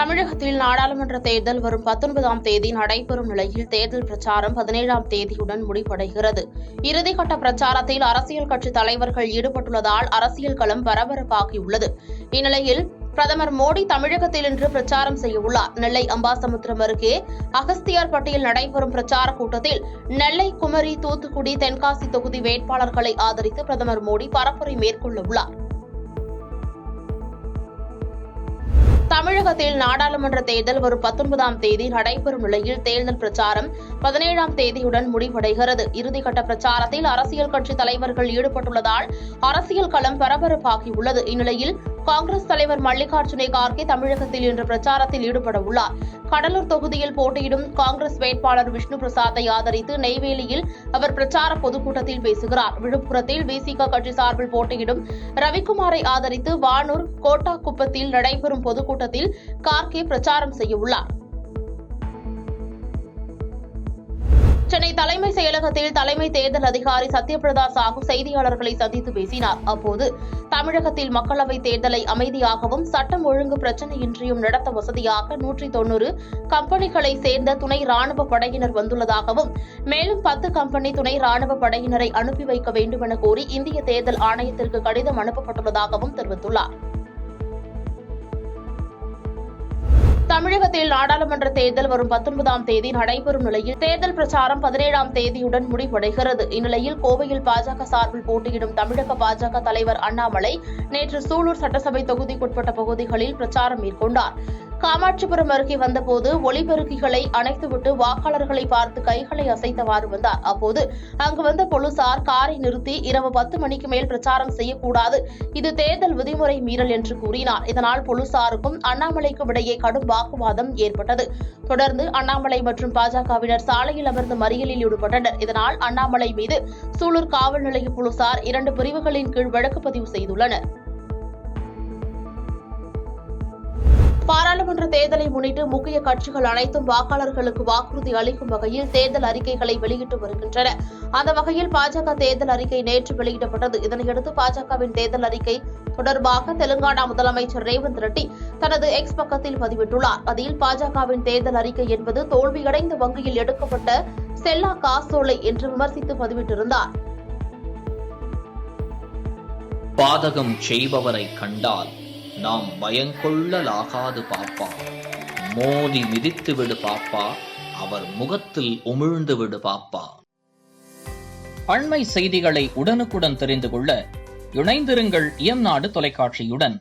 தமிழகத்தில் நாடாளுமன்ற தேர்தல் வரும் 19ஆம் தேதி நடைபெறும் நிலையில் தேர்தல் பிரச்சாரம் 17ஆம் தேதியுடன் முடிவடைகிறது. இறுதிக்கட்ட பிரச்சாரத்தில் அரசியல் கட்சித் தலைவர்கள் ஈடுபட்டுள்ளதால் அரசியல் களம் பரபரப்பாகியுள்ளது. இந்நிலையில் பிரதமர் மோடி தமிழகத்தில் இன்று பிரச்சாரம் செய்யவுள்ளார். நெல்லை அம்பாசமுத்திரம் அருகே அகஸ்தியார்பட்டியில் நடைபெறும் பிரச்சார கூட்டத்தில் நெல்லை, குமரி, தூத்துக்குடி, தென்காசி தொகுதி வேட்பாளர்களை ஆதரித்து பிரதமர் மோடி பரப்புரை மேற்கொள்ளவுள்ளார். தமிழகத்தில் நாடாளுமன்ற தேர்தல் வரும் 19ஆம் தேதி நடைபெறும் நிலையில் தேர்தல் பிரச்சாரம் 17ஆம் தேதியுடன் முடிவடைகிறது. இறுதிக்கட்ட பிரச்சாரத்தில் அரசியல் கட்சித் தலைவர்கள் ஈடுபட்டுள்ளதால் அரசியல் களம் பரபரப்பாகியுள்ளது. இந்நிலையில் காங்கிரஸ் தலைவர் மல்லிகார்ஜுன கார்கே தமிழகத்தில் இன்று பிரச்சாரத்தில் ஈடுபட உள்ளார். கடலூர் தொகுதியில் போட்டியிடும் காங்கிரஸ் வேட்பாளர் விஷ்ணு பிரசாத்தை ஆதரித்து நெய்வேலியில் அவர் பிரச்சார பொதுக்கூட்டத்தில் பேசுகிறார். விழுப்புரத்தில் விசிக கட்சி சார்பில் போட்டியிடும் ரவிக்குமாரை ஆதரித்து வானூர், கோட்டாக்குப்பத்தில் நடைபெறும் பொதுக்கூட்டத்தில் கார்கே பிரச்சாரம் செய்யவுள்ளார். சென்னை தலைமை செயலகத்தில் தலைமை தேர்தல் அதிகாரி சத்யபிரதா சாஹூ செய்தியாளர்களை சந்தித்து பேசினார். அப்போது தமிழகத்தில் மக்களவைத் தேர்தலை அமைதியாகவும் சட்டம் ஒழுங்கு பிரச்சினையின்றியும் நடத்த வசதியாக 190 கம்பெனிகளை சேர்ந்த துணை ராணுவ படையினர் வந்துள்ளதாகவும், மேலும் 10 கம்பெனி துணை ராணுவ படையினரை அனுப்பி வைக்க வேண்டுமென கோரி இந்திய தேர்தல் ஆணையத்திற்கு கடிதம் அனுப்பப்பட்டுள்ளதாகவும் தெரிவித்துள்ளார். தமிழகத்தில் நாடாளுமன்ற தேர்தல் வரும் 19ஆம் தேதி நடைபெறும் நிலையில் தேர்தல் பிரச்சாரம் 17ஆம் தேதியுடன் முடிவடைகிறது. இந்நிலையில் கோவையில் பாஜக சார்பில் போட்டியிடும் தமிழக பாஜக தலைவர் அண்ணாமலை நேற்று சூலூர் சட்டசபை தொகுதிக்குட்பட்ட பகுதிகளில் பிரச்சாரம் மேற்கொண்டார். காமாட்சிபுரம் அருகே வந்தபோது ஒலிபெருக்கிகளை அணைத்துவிட்டு வாக்காளர்களை பார்த்து கைகளை அசைத்தவாறு வந்தார். அப்போது அங்கு வந்த போலீசார் காரை நிறுத்தி இரவு 10 மணிக்கு மேல் பிரச்சாரம் செய்யக்கூடாது, இது தேர்தல் விதிமுறை மீறல் என்று கூறினார். இதனால் போலீசாருக்கும் அண்ணாமலைக்கும் இடையே கடும் வாக்குவாதம் ஏற்பட்டது. தொடர்ந்து அண்ணாமலை மற்றும் பாஜகவினர் சாலையில் அமர்ந்து மறியலில் ஈடுபட்டனர். இதனால் அண்ணாமலை மீது சூலூர் காவல் நிலைய போலீசார் 2 பிரிவுகளின் கீழ் வழக்கு பதிவு செய்துள்ளனர். பாராளுமன்ற தேர்தலை முன்னிட்டு முக்கிய கட்சிகள் அனைத்தும் வாக்காளர்களுக்கு வாக்குறுதி அளிக்கும் வகையில் தேர்தல் அறிக்கைகளை வெளியிட்டு வருகின்றன. அந்த வகையில் பாஜக தேர்தல் அறிக்கை நேற்று வெளியிடப்பட்டது. இதனையடுத்து பாஜகவின் தேர்தல் அறிக்கை தொடர்பாக தெலுங்கானா முதலமைச்சர் ரேவந்த் ரெட்டி தனது எக்ஸ் பக்கத்தில் பதிவிட்டுள்ளார். அதில் பாஜகவின் தேர்தல் அறிக்கை என்பது தோல்வியடைந்த வங்கியில் எடுக்கப்பட்ட செல்லா காசோலை என்று விமர்சித்து பதிவிட்டிருந்தார். பாதகம் செய்பவரை கண்டால் நாம் பயங்கொள்ளலாகாது பாப்பா, மோதி மிதித்து விடு பாப்பா, அவர் முகத்தில் உமிழ்ந்து விடு பாப்பா. அண்மை செய்திகளை உடனுக்குடன் தெரிந்து கொள்ள இணைந்திருங்கள் இயம்நாடு தொலைக்காட்சியுடன்.